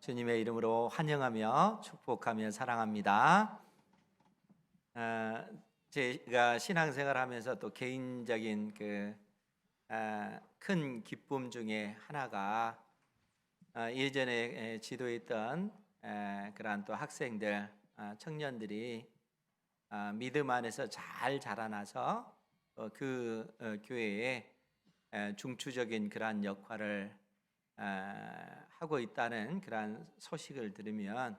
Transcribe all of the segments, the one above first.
주님의 이름으로 환영하며 축복하며 사랑합니다. 제가 신앙생활하면서 또 개인적인 큰 기쁨 중에 하나가 예전에 지도했던 그러한 또 학생들, 청년들이 믿음 안에서 잘 자라나서 그 교회에 중추적인 그러한 역할을 하고 있다는 그러한 소식을 들으면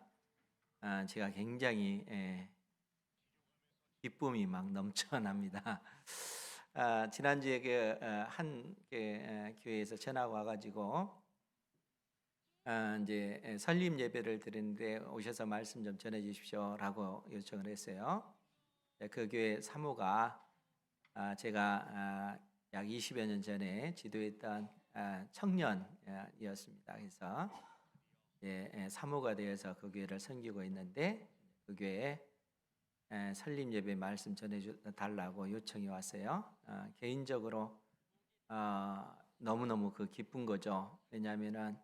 제가 굉장히 기쁨이 막 넘쳐납니다. 지난주에 한 교회에서 전화가 와가지고 이제 설립 예배를 드리는데 오셔서 말씀 좀 전해 주십시오라고 요청을 했어요. 그 교회 사모가 제가 약 20여 년 전에 지도했던 청년이었습니다. 그래서 사모가 되어서 그 교회를 섬기고 있는데 그 교회에 설립 예배 말씀 전해 달라고 요청이 왔어요. 개인적으로 너무너무 기쁜 거죠. 왜냐하면은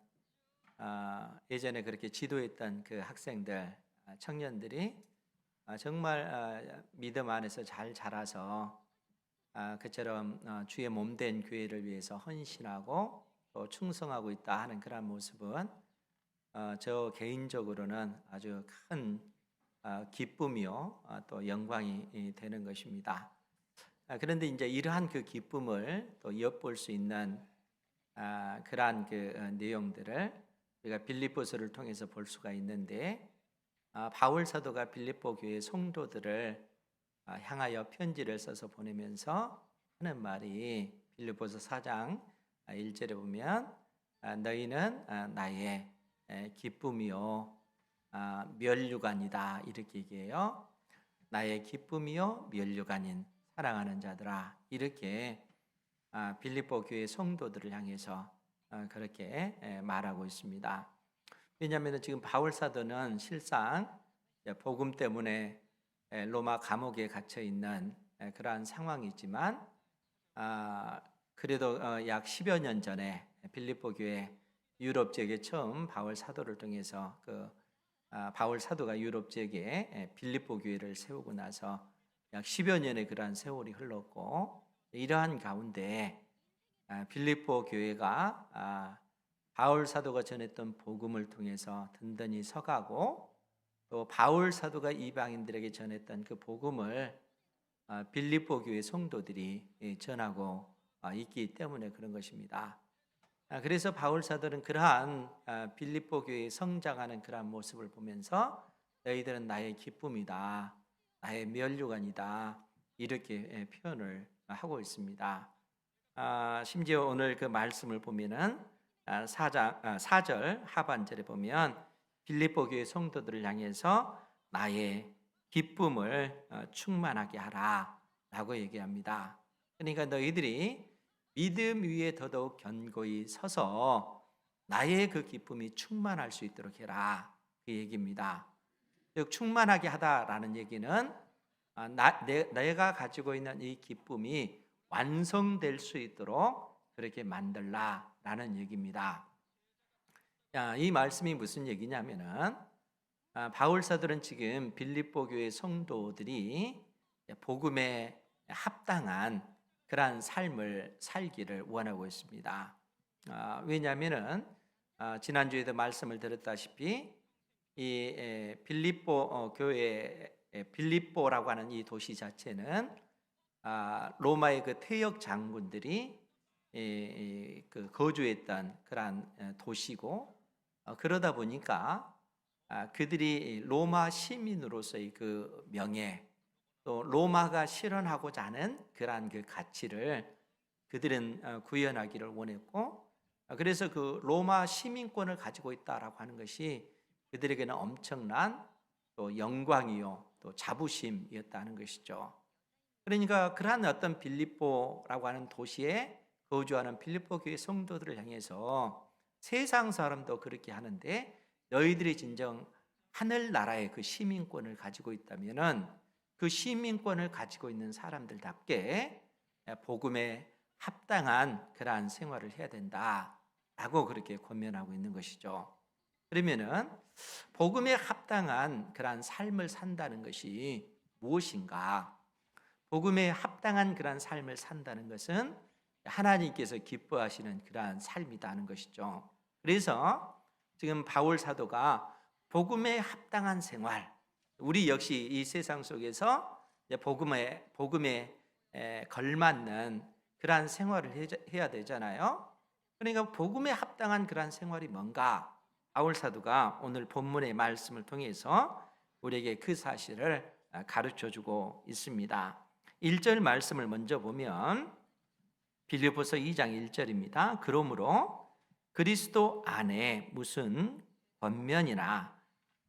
예전에 그렇게 지도했던 그 학생들, 청년들이 정말 믿음 안에서 잘 자라서 그처럼 주의 몸된 교회를 위해서 헌신하고 또 충성하고 있다 하는 그런 모습은 저 개인적으로는 아주 큰 기쁨이요 또 영광이 되는 것입니다. 그런데 이제 이러한 그 기쁨을 또 엿볼 수 있는 그러한 내용들을 우리가 빌립보서를 통해서 볼 수가 있는데 바울 사도가 빌립보 교회 성도들을 향하여 편지를 써서 보내면서 하는 말이 빌립보서 4장 1절에 보면 너희는 나의 기쁨이요 면류관이다 이렇게 얘기해요. 나의 기쁨이요 면류관인 사랑하는 자들아 이렇게 빌립보 교회 성도들을 향해서 그렇게 말하고 있습니다. 왜냐하면 지금 바울 사도는 실상 복음 때문에 로마 감옥에 갇혀 있는 그러한 상황이지만 그래도 약 10여 년 전에 빌립보 교회 유럽 지역에 처음 바울 사도를 통해서 바울 사도가 유럽 지역에 빌립보 교회를 세우고 나서 약 10여 년의 그러한 세월이 흘렀고 이러한 가운데 빌립보 교회가 바울 사도가 전했던 복음을 통해서 든든히 서가고 또 바울 사도가 이방인들에게 전했던 그 복음을 빌립보 교회 성도들이 전하고 있기 때문에 그런 것입니다. 그래서 바울 사도는 그러한 빌립보 교회의 성장하는 그러한 모습을 보면서 너희들은 나의 기쁨이다, 나의 면류관이다 이렇게 표현을 하고 있습니다. 심지어 오늘 그 말씀을 보면은 4절 하반절에 보면 빌립보 교회 성도들을 향해서 나의 기쁨을 충만하게 하라 라고 얘기합니다. 그러니까 너희들이 믿음 위에 더더욱 견고히 서서 나의 그 기쁨이 충만할 수 있도록 해라 그 얘기입니다. 즉 충만하게 하다라는 얘기는 내가 가지고 있는 이 기쁨이 완성될 수 있도록 그렇게 만들라라는 얘기입니다. 이 말씀이 무슨 얘기냐면은 바울 사도는 지금 빌립보 교회 성도들이 복음에 합당한 그러한 삶을 살기를 원하고 있습니다. 왜냐하면은 지난주에도 말씀을 드렸다시피 이 빌립보 교회 빌립보라고 하는 이 도시 자체는 로마의 그 퇴역 장군들이 거주했던 그러한 도시고 그러다 보니까 그들이 로마 시민으로서의 그 명예 또 로마가 실현하고자 하는 그러한 그 가치를 그들은 구현하기를 원했고 그래서 그 로마 시민권을 가지고 있다라고 하는 것이 그들에게는 엄청난 또 영광이요 또 자부심이었다는 것이죠. 그러니까 그러한 어떤 빌립보라고 하는 도시에 거주하는 빌립보 교회 성도들을 향해서 세상 사람도 그렇게 하는데 너희들이 진정 하늘나라의 그 시민권을 가지고 있다면은 그 시민권을 가지고 있는 사람들답게 복음에 합당한 그러한 생활을 해야 된다라고 그렇게 권면하고 있는 것이죠. 그러면은 복음에 합당한 그러한 삶을 산다는 것이 무엇인가? 복음에 합당한 그러한 삶을 산다는 것은 하나님께서 기뻐하시는 그러한 삶이라는 것이죠. 그래서 지금 바울 사도가 복음에 합당한 생활, 우리 역시 이 세상 속에서 복음에 걸맞는 그러한 생활을 해야 되잖아요. 그러니까 복음에 합당한 그러한 생활이 뭔가? 바울 사도가 오늘 본문의 말씀을 통해서 우리에게 그 사실을 가르쳐 주고 있습니다. 1절 말씀을 먼저 보면 빌립보서 2장 1절입니다. 그러므로 그리스도 안에 무슨 권면이나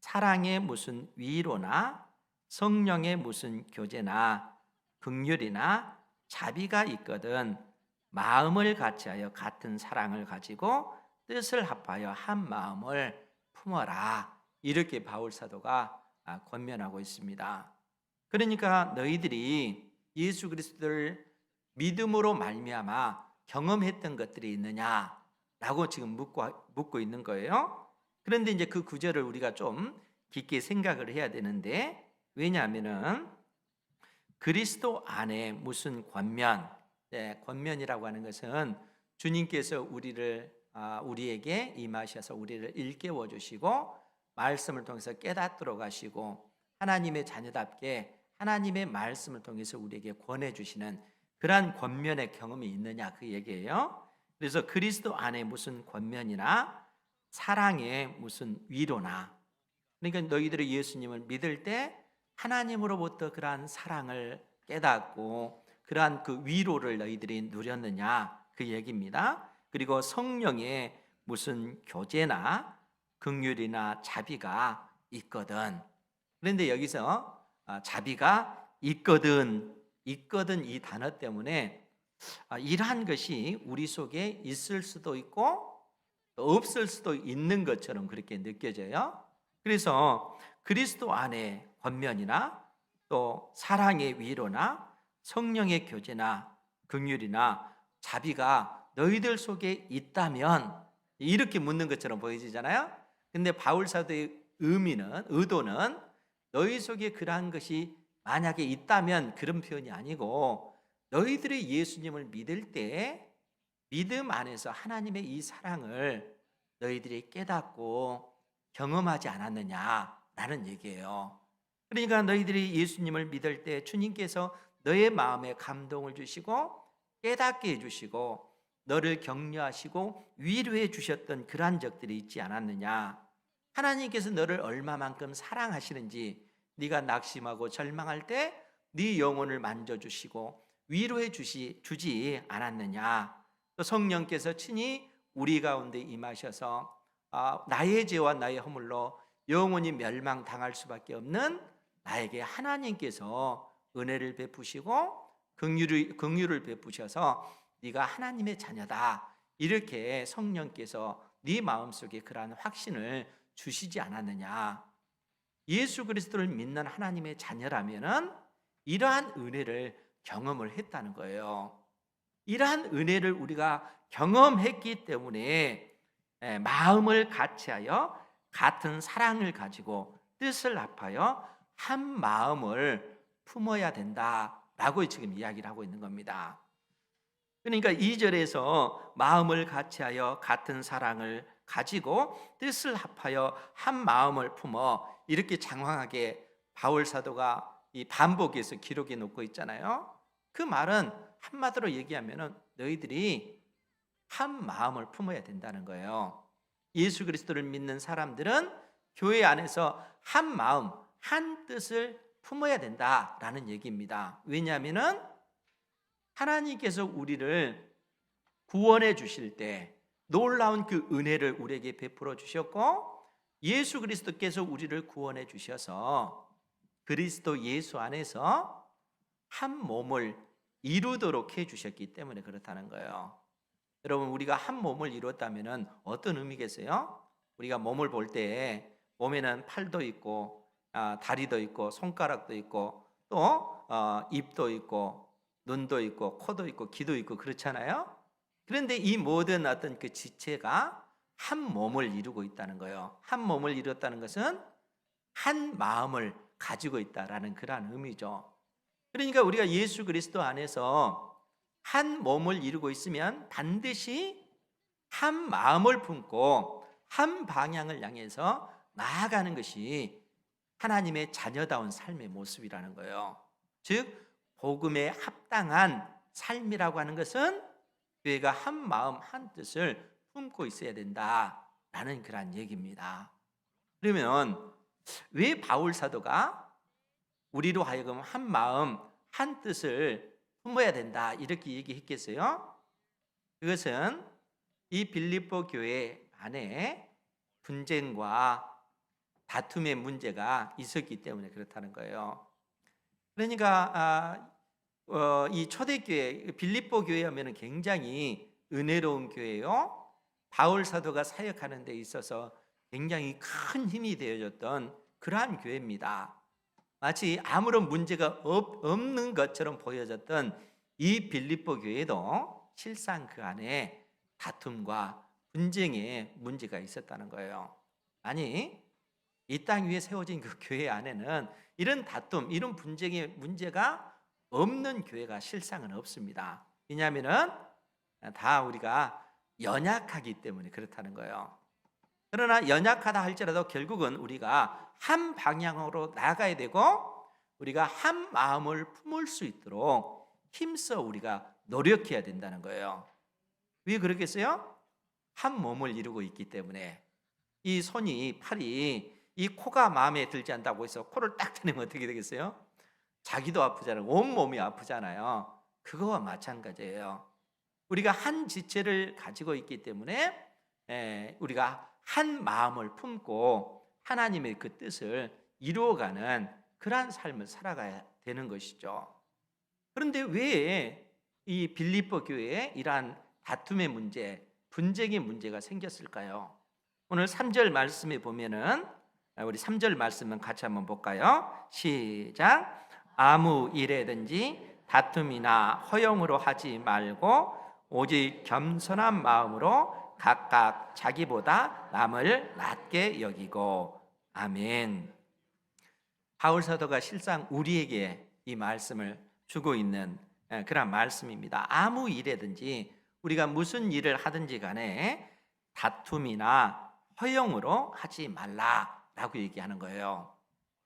사랑의 무슨 위로나 성령의 무슨 교제나 긍휼이나 자비가 있거든 마음을 같이하여 같은 사랑을 가지고 뜻을 합하여 한 마음을 품어라. 이렇게 바울 사도가 권면하고 있습니다. 그러니까 너희들이 예수 그리스도를 믿음으로 말미암아 경험했던 것들이 있느냐라고 지금 묻고 있는 거예요. 그런데 이제 그 구절을 우리가 좀 깊게 생각을 해야 되는데, 왜냐하면은 그리스도 안에 무슨 권면, 권면이라고 하는 것은 주님께서 우리에게 임하셔서 우리를 일깨워 주시고 말씀을 통해서 깨닫도록 하시고 하나님의 자녀답게 하나님의 말씀을 통해서 우리에게 권해 주시는 그러한 권면의 경험이 있느냐 그 얘기예요. 그래서 그리스도 안에 무슨 권면이나 사랑의 무슨 위로나, 그러니까 너희들이 예수님을 믿을 때 하나님으로부터 그러한 사랑을 깨닫고 그러한 그 위로를 너희들이 누렸느냐 그 얘기입니다. 그리고 성령의 무슨 교제나 긍휼이나 자비가 있거든. 그런데 여기서 자비가 있거든 이 단어 때문에 이러한 것이 우리 속에 있을 수도 있고 없을 수도 있는 것처럼 그렇게 느껴져요. 그래서 그리스도 안에 권면이나 또 사랑의 위로나 성령의 교제나 긍휼이나 자비가 너희들 속에 있다면, 이렇게 묻는 것처럼 보여지잖아요. 근데 바울 사도의 의도는 너희 속에 그러한 것이 만약에 있다면 그런 표현이 아니고 너희들이 예수님을 믿을 때 믿음 안에서 하나님의 이 사랑을 너희들이 깨닫고 경험하지 않았느냐라는 얘기예요. 그러니까 너희들이 예수님을 믿을 때 주님께서 너의 마음에 감동을 주시고 깨닫게 해주시고 너를 격려하시고 위로해 주셨던 그러한 적들이 있지 않았느냐. 하나님께서 너를 얼마만큼 사랑하시는지 네가 낙심하고 절망할 때 네 영혼을 만져주시고 위로해 주지 않았느냐. 또 성령께서 친히 우리 가운데 임하셔서 나의 죄와 나의 허물로 영원히 멸망당할 수밖에 없는 나에게 하나님께서 은혜를 베푸시고 긍휼을 베푸셔서 네가 하나님의 자녀다, 이렇게 성령께서 네 마음속에 그러한 확신을 주시지 않았느냐. 예수 그리스도를 믿는 하나님의 자녀라면은 이러한 은혜를 경험을 했다는 거예요. 이러한 은혜를 우리가 경험했기 때문에 마음을 같이하여 같은 사랑을 가지고 뜻을 합하여 한 마음을 품어야 된다라고 지금 이야기를 하고 있는 겁니다. 그러니까 2절에서 마음을 같이하여 같은 사랑을 가지고 뜻을 합하여 한 마음을 품어, 이렇게 장황하게 바울 사도가 이 반복해서 기록해 놓고 있잖아요. 그 말은 한마디로 얘기하면은 너희들이 한 마음을 품어야 된다는 거예요. 예수 그리스도를 믿는 사람들은 교회 안에서 한 마음, 한 뜻을 품어야 된다라는 얘기입니다. 왜냐하면은 하나님께서 우리를 구원해 주실 때 놀라운 그 은혜를 우리에게 베풀어 주셨고, 예수 그리스도께서 우리를 구원해 주셔서 그리스도 예수 안에서 한 몸을 이루도록 해 주셨기 때문에 그렇다는 거예요. 여러분, 우리가 한 몸을 이뤘다면 어떤 의미겠어요? 우리가 몸을 볼 때 몸에는 팔도 있고 다리도 있고 손가락도 있고 또 입도 있고 눈도 있고 코도 있고 귀도 있고 그렇잖아요. 그런데 이 모든 어떤 그 지체가 한 몸을 이루고 있다는 거예요. 한 몸을 이뤘다는 것은 한 마음을 가지고 있다라는 그러한 의미죠. 그러니까 우리가 예수 그리스도 안에서 한 몸을 이루고 있으면 반드시 한 마음을 품고 한 방향을 향해서 나아가는 것이 하나님의 자녀다운 삶의 모습이라는 거예요. 즉 복음에 합당한 삶이라고 하는 것은 교회가 한 마음 한 뜻을 품고 있어야 된다라는 그런 얘기입니다. 그러면 왜 바울 사도가 우리로 하여금 한 마음 한 뜻을 품어야 된다 이렇게 얘기했겠어요? 그것은 이 빌립보 교회 안에 분쟁과 다툼의 문제가 있었기 때문에 그렇다는 거예요. 그러니까 이 초대교회 빌립보 교회 하면은 굉장히 은혜로운 교회요. 바울 사도가 사역하는 데 있어서 굉장히 큰 힘이 되어졌던 그러한 교회입니다. 마치 아무런 문제가 없는 것처럼 보여졌던 이 빌립보 교회도 실상 그 안에 다툼과 분쟁의 문제가 있었다는 거예요. 아니, 이 땅 위에 세워진 그 교회 안에는 이런 다툼, 이런 분쟁의 문제가 없는 교회가 실상은 없습니다. 왜냐하면은 다 우리가 연약하기 때문에 그렇다는 거예요. 그러나 연약하다 할지라도 결국은 우리가 한 방향으로 나가야 되고 우리가 한 마음을 품을 수 있도록 힘써 우리가 노력해야 된다는 거예요. 왜 그러겠어요? 한 몸을 이루고 있기 때문에. 이 손이, 팔이, 이 코가 마음에 들지 않다고 해서 코를 딱 대면 어떻게 되겠어요? 자기도 아프잖아요. 온몸이 아프잖아요. 그거와 마찬가지예요. 우리가 한 지체를 가지고 있기 때문에 우리가 한 마음을 품고 하나님의 그 뜻을 이루어가는 그러한 삶을 살아가야 되는 것이죠. 그런데 왜 이 빌립보 교회에 이러한 다툼의 문제, 분쟁의 문제가 생겼을까요? 오늘 3절 말씀에 보면은 우리 3절 말씀은 같이 한번 볼까요? 시작. 아무 일에든지 다툼이나 허용으로 하지 말고 오직 겸손한 마음으로 각각 자기보다 남을 낮게 여기고. 아멘. 바울 사도가 실상 우리에게 이 말씀을 주고 있는 그런 말씀입니다. 아무 일에든지 우리가 무슨 일을 하든지 간에 다툼이나 허용으로 하지 말라라고 얘기하는 거예요.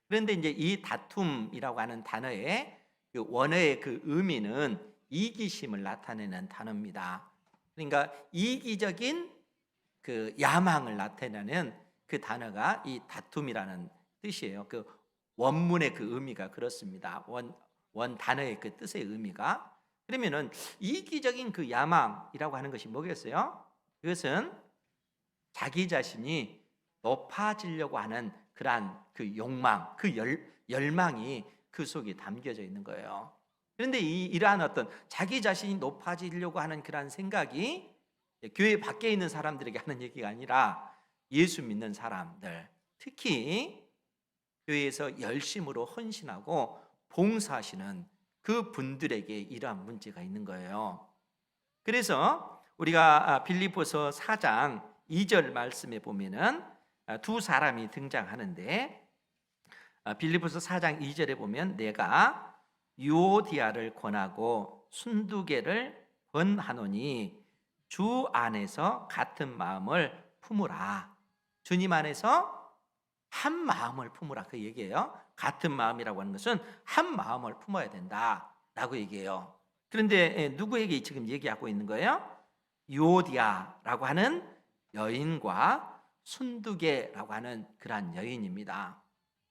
그런데 이제 이 다툼이라고 하는 단어의 그 원어의 그 의미는 이기심을 나타내는 단어입니다. 그러니까 이기적인 그 야망을 나타내는 그 단어가 이 다툼이라는 뜻이에요. 그 원문의 그 의미가 그렇습니다. 원 단어의 그 뜻의 의미가. 그러면은 이기적인 그 야망이라고 하는 것이 뭐겠어요? 그것은 자기 자신이 높아지려고 하는 그러한 그 욕망, 그 열망이 그 속에 담겨져 있는 거예요. 그런데 이러한 어떤 자기 자신이 높아지려고 하는 그러한 생각이 교회 밖에 있는 사람들에게 하는 얘기가 아니라 예수 믿는 사람들, 특히 교회에서 열심으로 헌신하고 봉사하시는 그 분들에게 이러한 문제가 있는 거예요. 그래서 우리가 빌립보서 4장 2절 말씀에 보면은 두 사람이 등장하는데 빌립보서 4장 2절에 보면 내가 유오디아를 권하고 순두개를 권하노니 주 안에서 같은 마음을 품으라. 주님 안에서 한 마음을 품으라 그 얘기예요. 같은 마음이라고 하는 것은 한 마음을 품어야 된다라고 얘기해요. 그런데 누구에게 지금 얘기하고 있는 거예요? 유오디아라고 하는 여인과 순두개라고 하는 그러한 여인입니다.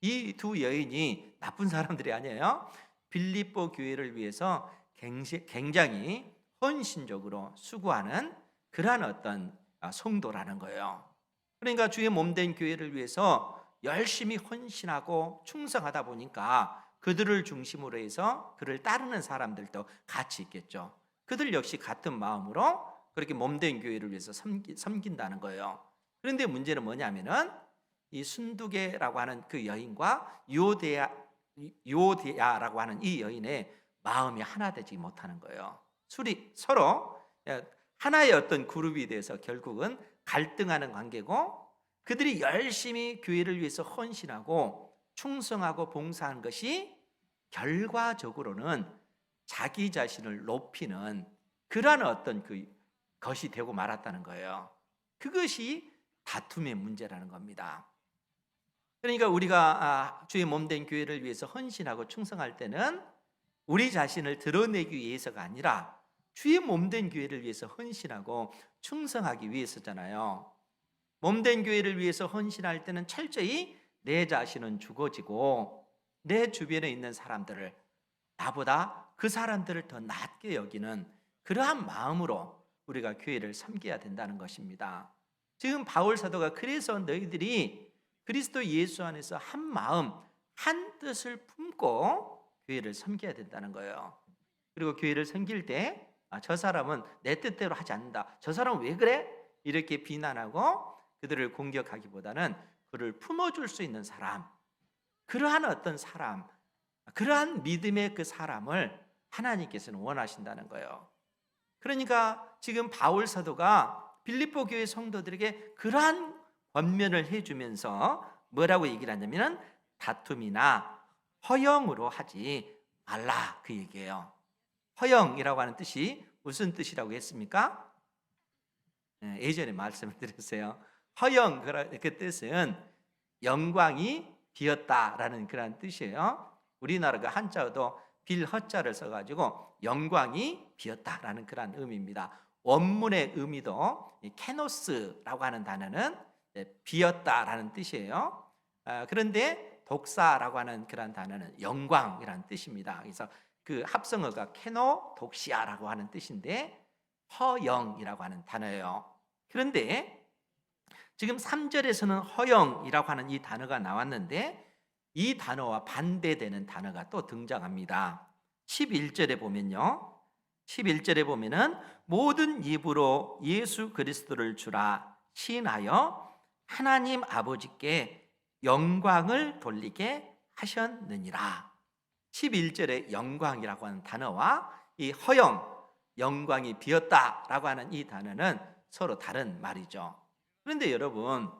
이 두 여인이 나쁜 사람들이 아니에요. 빌립보 교회를 위해서 굉장히 헌신적으로 수고하는 그러한 어떤 성도라는 거예요. 그러니까 주의 몸된 교회를 위해서 열심히 헌신하고 충성하다 보니까 그들을 중심으로 해서 그를 따르는 사람들도 같이 있겠죠. 그들 역시 같은 마음으로 그렇게 몸된 교회를 위해서 섬긴다는 거예요. 그런데 문제는 뭐냐면은 이 순두개라고 하는 그 여인과 유오디아라고 하는 이 여인의 마음이 하나 되지 못하는 거예요. 서로 하나의 어떤 그룹이 돼서 결국은 갈등하는 관계고, 그들이 열심히 교회를 위해서 헌신하고 충성하고 봉사한 것이 결과적으로는 자기 자신을 높이는 그러한 어떤 것이 되고 말았다는 거예요. 그것이 다툼의 문제라는 겁니다. 그러니까 우리가 주의 몸된 교회를 위해서 헌신하고 충성할 때는 우리 자신을 드러내기 위해서가 아니라 주의 몸된 교회를 위해서 헌신하고 충성하기 위해서잖아요. 몸된 교회를 위해서 헌신할 때는 철저히 내 자신은 죽어지고 내 주변에 있는 사람들을, 나보다 그 사람들을 더 낮게 여기는 그러한 마음으로 우리가 교회를 섬겨야 된다는 것입니다. 지금 바울 사도가 그래서 너희들이 그리스도 예수 안에서 한 마음 한 뜻을 품고 교회를 섬겨야 된다는 거예요. 그리고 교회를 섬길 때 저 사람은 내 뜻대로 하지 않는다, 저 사람은 왜 그래? 이렇게 비난하고 그들을 공격하기보다는 그를 품어줄 수 있는 사람, 그러한 어떤 사람, 그러한 믿음의 그 사람을 하나님께서는 원하신다는 거예요. 그러니까 지금 바울 사도가 빌립보 교회 성도들에게 그러한 권면을 해주면서 뭐라고 얘기를 하냐면 다툼이나 허영으로 하지 말라, 그 얘기예요. 허영이라고 하는 뜻이 무슨 뜻이라고 했습니까? 예전에 말씀을 드렸어요. 허영, 그 뜻은 영광이 비었다라는 그런 뜻이에요. 우리나라가 한자어도 빌허자를 써가지고 영광이 비었다라는 그런 의미입니다. 원문의 의미도 케노스라고 하는 단어는 비었다라는 뜻이에요. 그런데 독사라고 하는 그런 단어는 영광이라는 뜻입니다. 그래서 그 합성어가 케노 독시아라고 하는 뜻인데 허영이라고 하는 단어예요. 그런데 지금 3절에서는 허영이라고 하는 이 단어가 나왔는데 이 단어와 반대되는 단어가 또 등장합니다. 11절에 보면요, 11절에 보면은 모든 입으로 예수 그리스도를 주라 시인하여 하나님 아버지께 영광을 돌리게 하셨느니라. 11절에 영광이라고 하는 단어와 이 허영, 영광이 비었다라고 하는 이 단어는 서로 다른 말이죠. 그런데 여러분,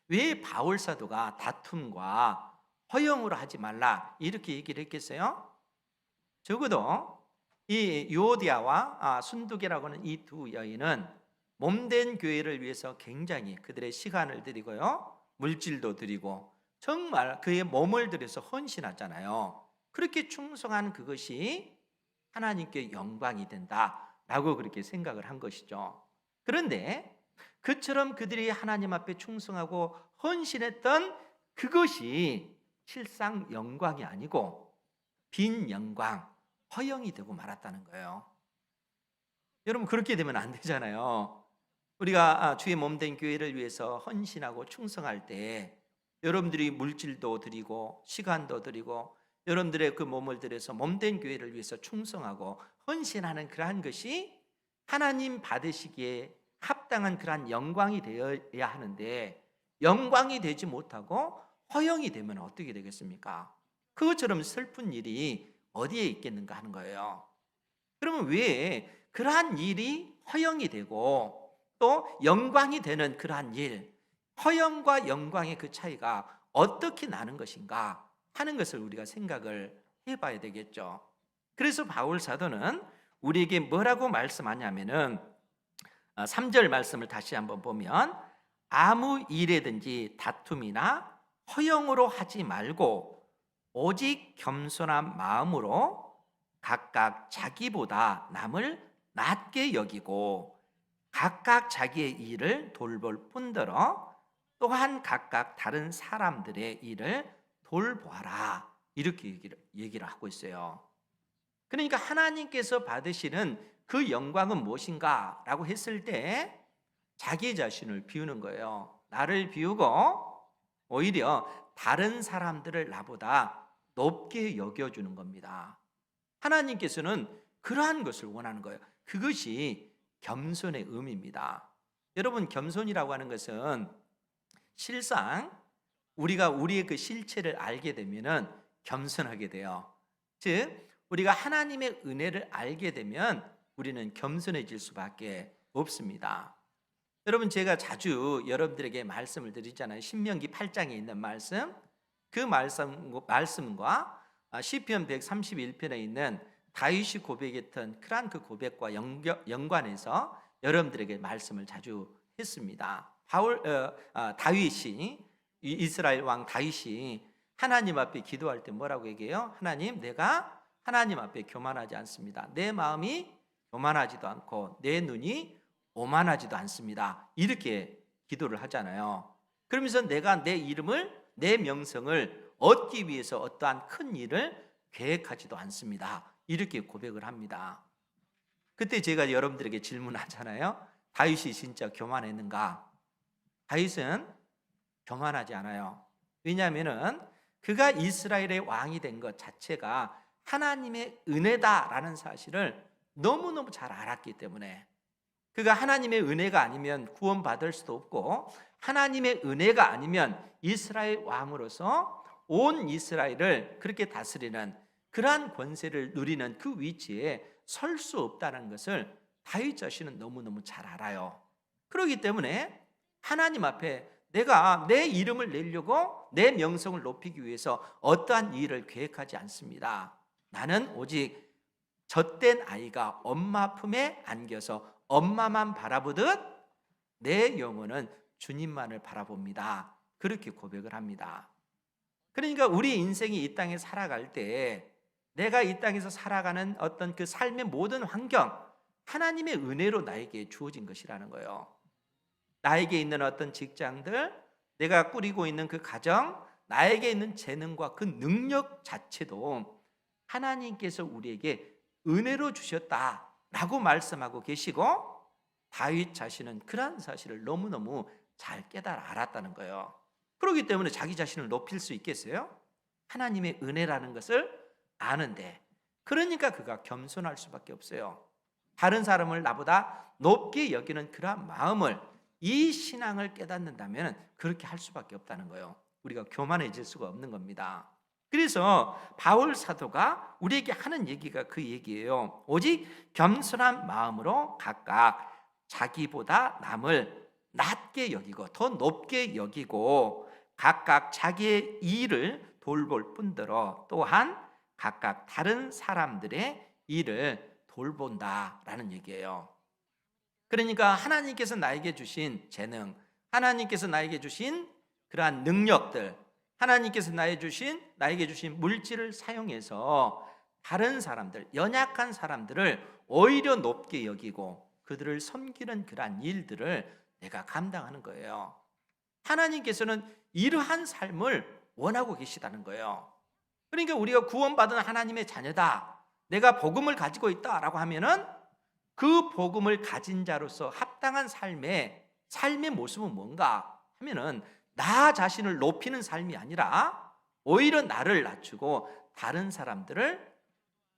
왜 바울 사도가 다툼과 허영으로 하지 말라 이렇게 얘기를 했겠어요? 적어도 이 요디아와 순두계라고 하는 이 두 여인은 몸된 교회를 위해서 굉장히 그들의 시간을 들이고요, 물질도 드리고 정말 그의 몸을 들여서 헌신하잖아요. 그렇게 충성한 그것이 하나님께 영광이 된다라고 그렇게 생각을 한 것이죠. 그런데 그처럼 그들이 하나님 앞에 충성하고 헌신했던 그것이 실상 영광이 아니고 빈 영광, 허영이 되고 말았다는 거예요. 여러분, 그렇게 되면 안 되잖아요. 우리가 주의 몸된 교회를 위해서 헌신하고 충성할 때 여러분들이 물질도 드리고 시간도 드리고 여러분들의 그 몸을 들여서 몸된 교회를 위해서 충성하고 헌신하는 그러한 것이 하나님 받으시기에 합당한 그러한 영광이 되어야 하는데, 영광이 되지 못하고 허영이 되면 어떻게 되겠습니까? 그것처럼 슬픈 일이 어디에 있겠는가 하는 거예요. 그러면 왜 그러한 일이 허영이 되고 또 영광이 되는 그러한 일, 허영과 영광의 그 차이가 어떻게 나는 것인가 하는 것을 우리가 생각을 해봐야 되겠죠. 그래서 바울 사도는 우리에게 뭐라고 말씀하냐면은 3절 말씀을 다시 한번 보면 아무 일에든지 다툼이나 허영으로 하지 말고 오직 겸손한 마음으로 각각 자기보다 남을 낮게 여기고 각각 자기의 일을 돌볼 뿐더러 또한 각각 다른 사람들의 일을 돌보아라, 이렇게 얘기를 하고 있어요. 그러니까 하나님께서 받으시는 그 영광은 무엇인가 라고 했을 때 자기 자신을 비우는 거예요. 나를 비우고 오히려 다른 사람들을 나보다 높게 여겨주는 겁니다. 하나님께서는 그러한 것을 원하는 거예요. 그것이 겸손의 의미입니다. 여러분, 겸손이라고 하는 것은 실상 우리가 우리의 그 실체를 알게 되면은 겸손하게 돼요. 즉 우리가 하나님의 은혜를 알게 되면 우리는 겸손해질 수밖에 없습니다. 여러분 제가 자주 여러분들에게 말씀을 드리잖아요. 신명기 8장에 있는 말씀, 그 말씀과 시편 131편에 있는 다윗이 고백했던 그러한 고백과 연관해서 여러분들에게 말씀을 자주 했습니다. 다윗이, 이스라엘 왕 다윗이 하나님 앞에 기도할 때 뭐라고 얘기해요? 하나님, 내가 하나님 앞에 교만하지 않습니다. 내 마음이 교만하지도 않고 내 눈이 오만하지도 않습니다. 이렇게 기도를 하잖아요. 그러면서 내가 내 이름을, 내 명성을 얻기 위해서 어떠한 큰 일을 계획하지도 않습니다. 이렇게 고백을 합니다. 그때 제가 여러분들에게 질문하잖아요. 다윗이 진짜 교만했는가? 다윗은 교만하지 않아요. 왜냐하면 그가 이스라엘의 왕이 된 것 자체가 하나님의 은혜다라는 사실을 너무너무 잘 알았기 때문에, 그가 하나님의 은혜가 아니면 구원받을 수도 없고 하나님의 은혜가 아니면 이스라엘 왕으로서 온 이스라엘을 그렇게 다스리는 그러한 권세를 누리는 그 위치에 설 수 없다는 것을 다윗 자신은 너무너무 잘 알아요. 그렇기 때문에 하나님 앞에 내가 내 이름을 내려고 내 명성을 높이기 위해서 어떠한 일을 계획하지 않습니다. 나는 오직 젖된 아이가 엄마 품에 안겨서 엄마만 바라보듯 내 영혼은 주님만을 바라봅니다. 그렇게 고백을 합니다. 그러니까 우리 인생이 이 땅에 살아갈 때 내가 이 땅에서 살아가는 어떤 그 삶의 모든 환경, 하나님의 은혜로 나에게 주어진 것이라는 거예요. 나에게 있는 어떤 직장들, 내가 꾸리고 있는 그 가정, 나에게 있는 재능과 그 능력 자체도 하나님께서 우리에게 은혜로 주셨다라고 말씀하고 계시고, 다윗 자신은 그러한 사실을 너무너무 잘 깨달아 알았다는 거예요. 그렇기 때문에 자기 자신을 높일 수 있겠어요? 하나님의 은혜라는 것을 아는데, 그러니까 그가 겸손할 수밖에 없어요. 다른 사람을 나보다 높게 여기는 그러한 마음을, 이 신앙을 깨닫는다면 그렇게 할 수밖에 없다는 거예요. 우리가 교만해질 수가 없는 겁니다. 그래서 바울 사도가 우리에게 하는 얘기가 그 얘기예요. 오직 겸손한 마음으로 각각 자기보다 남을 낮게 여기고 더 높게 여기고 각각 자기의 일을 돌볼 뿐더러 또한 각각 다른 사람들의 일을 돌본다라는 얘기예요. 그러니까 하나님께서 나에게 주신 재능, 하나님께서 나에게 주신 그러한 능력들, 하나님께서 나에게 주신 물질을 사용해서 다른 사람들, 연약한 사람들을 오히려 높게 여기고 그들을 섬기는 그러한 일들을 내가 감당하는 거예요. 하나님께서는 이러한 삶을 원하고 계시다는 거예요. 그러니까 우리가 구원받은 하나님의 자녀다, 내가 복음을 가지고 있다라고 하면은 그 복음을 가진 자로서 합당한 삶의 모습은 뭔가 하면은 나 자신을 높이는 삶이 아니라 오히려 나를 낮추고 다른 사람들을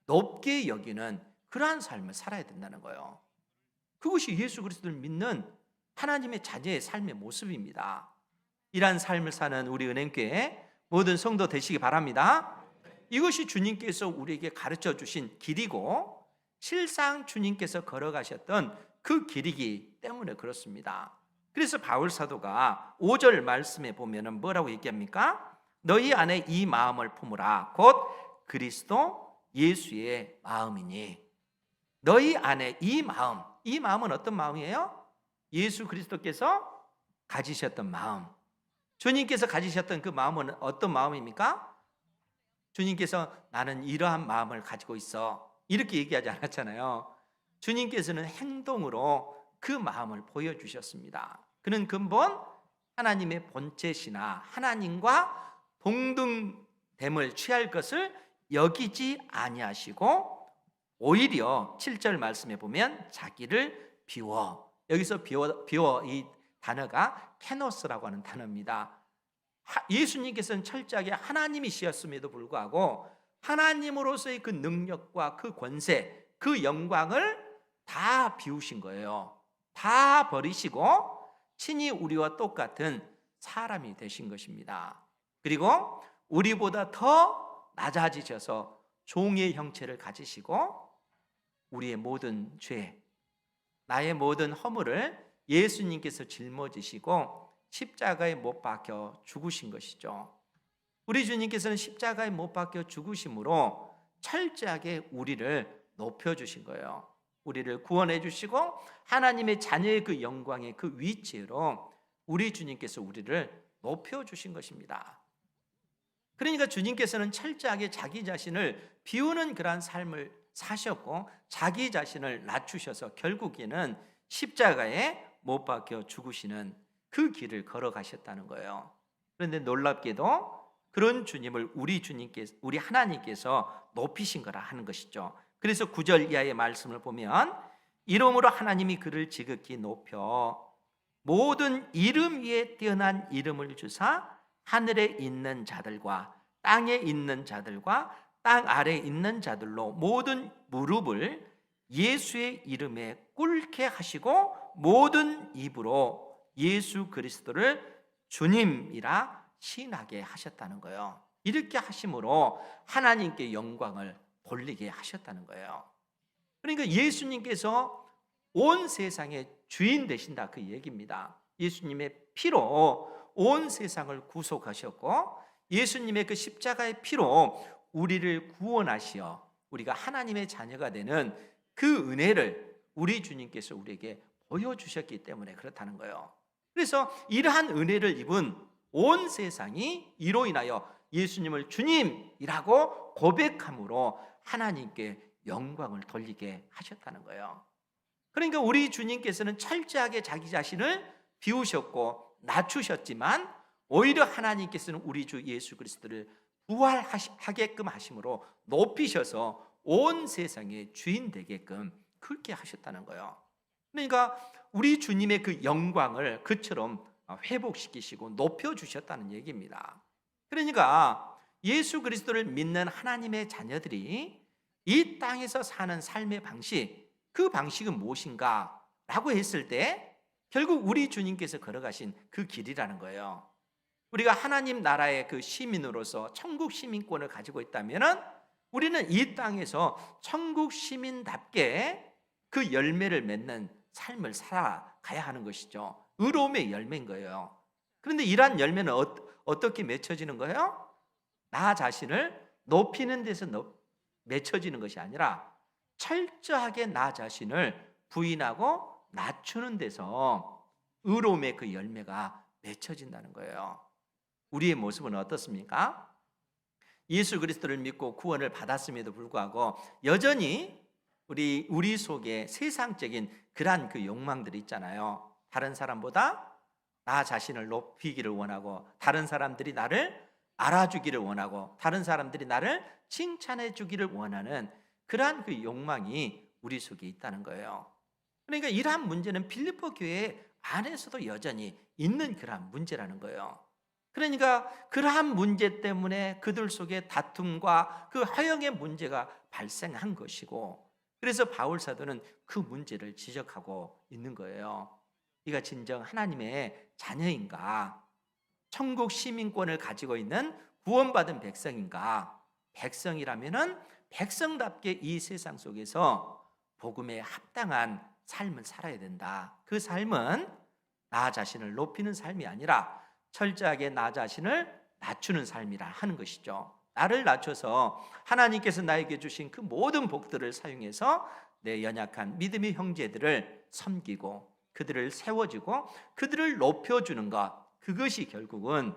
높게 여기는 그러한 삶을 살아야 된다는 거예요. 그것이 예수 그리스도를 믿는 하나님의 자녀의 삶의 모습입니다. 이러한 삶을 사는 우리 은행교회 모든 성도 되시기 바랍니다. 이것이 주님께서 우리에게 가르쳐 주신 길이고 실상 주님께서 걸어가셨던 그 길이기 때문에 그렇습니다. 그래서 바울 사도가 5절 말씀에 보면은 뭐라고 얘기합니까? 너희 안에 이 마음을 품으라 곧 그리스도 예수의 마음이니. 너희 안에 이 마음은 어떤 마음이에요? 예수 그리스도께서 가지셨던 마음, 주님께서 가지셨던 그 마음은 어떤 마음입니까? 주님께서 나는 이러한 마음을 가지고 있어 이렇게 얘기하지 않았잖아요. 주님께서는 행동으로 그 마음을 보여주셨습니다. 그는 근본 하나님의 본체시나 하나님과 동등됨을 취할 것을 여기지 아니하시고 오히려 7절 말씀에 보면 자기를 비워, 여기서 비워 이 단어가 케노스라고 하는 단어입니다. 예수님께서는 철저하게 하나님이셨음에도 불구하고 하나님으로서의 그 능력과 그 권세, 그 영광을 다 비우신 거예요. 다 버리시고 친히 우리와 똑같은 사람이 되신 것입니다. 그리고 우리보다 더 낮아지셔서 종의 형체를 가지시고 우리의 모든 죄, 나의 모든 허물을 예수님께서 짊어지시고 십자가에 못 박혀 죽으신 것이죠. 우리 주님께서는 십자가에 못 박혀 죽으심으로 철저하게 우리를 높여주신 거예요. 우리를 구원해 주시고 하나님의 자녀의 그 영광의 그 위치로 우리 주님께서 우리를 높여주신 것입니다. 그러니까 주님께서는 철저하게 자기 자신을 비우는 그러한 삶을 사셨고 자기 자신을 낮추셔서 결국에는 십자가에 못 박혀 죽으시는 그 길을 걸어가셨다는 거예요. 그런데 놀랍게도 그런 주님을 우리 하나님께서 높이신 거라 하는 것이죠. 그래서 9절 이하의 말씀을 보면 이름으로 하나님이 그를 지극히 높여 모든 이름 위에 뛰어난 이름을 주사 하늘에 있는 자들과 땅에 있는 자들과 땅 아래에 있는 자들로 모든 무릎을 예수의 이름에 꿇게 하시고 모든 입으로 예수 그리스도를 주님이라 시인하게 하셨다는 거예요. 이렇게 하심으로 하나님께 영광을 돌리게 하셨다는 거예요. 그러니까 예수님께서 온 세상의 주인 되신다 그 얘기입니다. 예수님의 피로 온 세상을 구속하셨고 예수님의 그 십자가의 피로 우리를 구원하시어 우리가 하나님의 자녀가 되는 그 은혜를 우리 주님께서 우리에게 보여주셨기 때문에 그렇다는 거예요. 그래서 이러한 은혜를 입은 온 세상이 이로 인하여 예수님을 주님이라고 고백함으로 하나님께 영광을 돌리게 하셨다는 거예요. 그러니까 우리 주님께서는 철저하게 자기 자신을 비우셨고 낮추셨지만 오히려 하나님께서는 우리 주 예수 그리스도를 부활하게끔 하심으로 높이셔서 온 세상의 주인 되게끔 그렇게 하셨다는 거예요. 그러니까 우리 주님의 그 영광을 그처럼 회복시키시고 높여주셨다는 얘기입니다. 그러니까 예수 그리스도를 믿는 하나님의 자녀들이 이 땅에서 사는 삶의 방식, 그 방식은 무엇인가? 라고 했을 때 결국 우리 주님께서 걸어가신 그 길이라는 거예요. 우리가 하나님 나라의 그 시민으로서 천국 시민권을 가지고 있다면 우리는 이 땅에서 천국 시민답게 그 열매를 맺는 삶을 살아가야 하는 것이죠. 의로움의 열매인 거예요. 그런데 이러한 열매는 어떻게 맺혀지는 거예요? 나 자신을 높이는 데서 맺혀지는 것이 아니라 철저하게 나 자신을 부인하고 낮추는 데서 의로움의 그 열매가 맺혀진다는 거예요. 우리의 모습은 어떻습니까? 예수 그리스도를 믿고 구원을 받았음에도 불구하고 여전히 우리 속에 세상적인 그러한 그 욕망들이 있잖아요. 다른 사람보다 나 자신을 높이기를 원하고 다른 사람들이 나를 알아주기를 원하고 다른 사람들이 나를 칭찬해 주기를 원하는 그러한 그 욕망이 우리 속에 있다는 거예요. 그러니까 이러한 문제는 빌립보 교회 안에서도 여전히 있는 그러한 문제라는 거예요. 그러니까 그러한 문제 때문에 그들 속에 다툼과 그 허영의 문제가 발생한 것이고 그래서 바울 사도는 그 문제를 지적하고 있는 거예요. 네가 진정 하나님의 자녀인가? 천국 시민권을 가지고 있는 구원받은 백성인가? 백성이라면은 백성답게 이 세상 속에서 복음에 합당한 삶을 살아야 된다. 그 삶은 나 자신을 높이는 삶이 아니라 철저하게 나 자신을 낮추는 삶이라 하는 것이죠. 나를 낮춰서 하나님께서 나에게 주신 그 모든 복들을 사용해서 내 연약한 믿음의 형제들을 섬기고 그들을 세워주고 그들을 높여주는 것, 그것이 결국은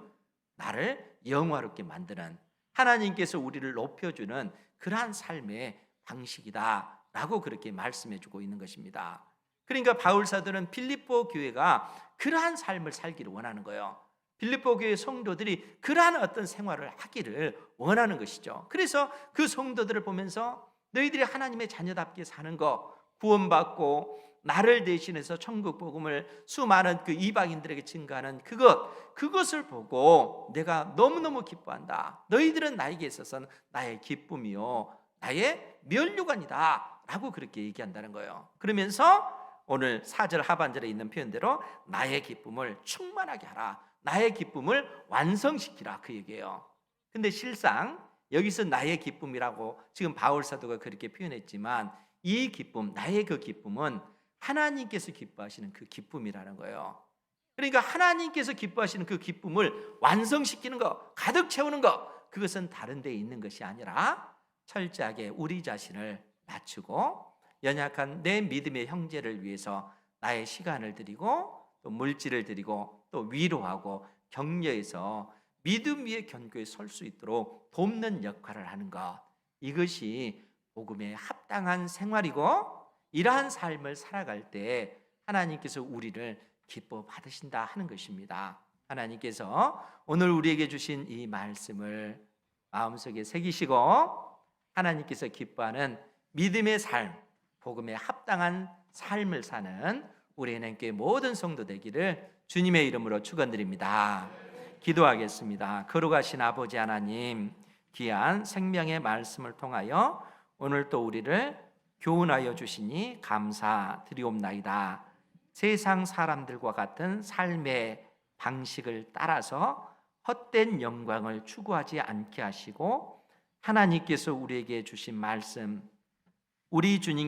나를 영화롭게 만드는 하나님께서 우리를 높여주는 그러한 삶의 방식이다라고 그렇게 말씀해주고 있는 것입니다. 그러니까 바울 사도는 빌립보 교회가 그러한 삶을 살기를 원하는 거예요. 빌립보 교회 성도들이 그러한 어떤 생활을 하기를 원하는 것이죠. 그래서 그 성도들을 보면서 너희들이 하나님의 자녀답게 사는 것, 구원받고 나를 대신해서 천국 복음을 수많은 그 이방인들에게 증거하는 그것을 보고 내가 너무너무 기뻐한다. 너희들은 나에게 있어서는 나의 기쁨이요 나의 면류관이다 라고 그렇게 얘기한다는 거예요. 그러면서 오늘 4절 하반절에 있는 표현대로 나의 기쁨을 충만하게 하라, 나의 기쁨을 완성시키라 그 얘기예요. 근데 실상 여기서 나의 기쁨이라고 지금 바울 사도가 그렇게 표현했지만 이 기쁨, 나의 그 기쁨은 하나님께서 기뻐하시는 그 기쁨이라는 거예요. 그러니까 하나님께서 기뻐하시는 그 기쁨을 완성시키는 것, 가득 채우는 것, 그것은 다른 데에 있는 것이 아니라 철저하게 우리 자신을 낮추고 연약한 내 믿음의 형제를 위해서 나의 시간을 드리고 또 물질을 드리고 또 위로하고 격려해서 믿음 위에 견고히 설 수 있도록 돕는 역할을 하는 것, 이것이 복음에 합당한 생활이고, 이러한 삶을 살아갈 때 하나님께서 우리를 기뻐 받으신다 하는 것입니다. 하나님께서 오늘 우리에게 주신 이 말씀을 마음속에 새기시고 하나님께서 기뻐하는 믿음의 삶, 복음에 합당한 삶을 사는 우리 하나님께 모든 성도 되기를 주님의 이름으로 축원드립니다. 기도하겠습니다. 거룩하신 아버지 하나님, 귀한 생명의 말씀을 통하여 오늘 또 우리를 교훈하여 주시니 감사드리옵나이다. 세상 사람들과 같은 삶의 방식을 따라서 헛된 영광을 추구하지 않게 하시고 하나님께서 우리에게 주신 말씀, 우리 주님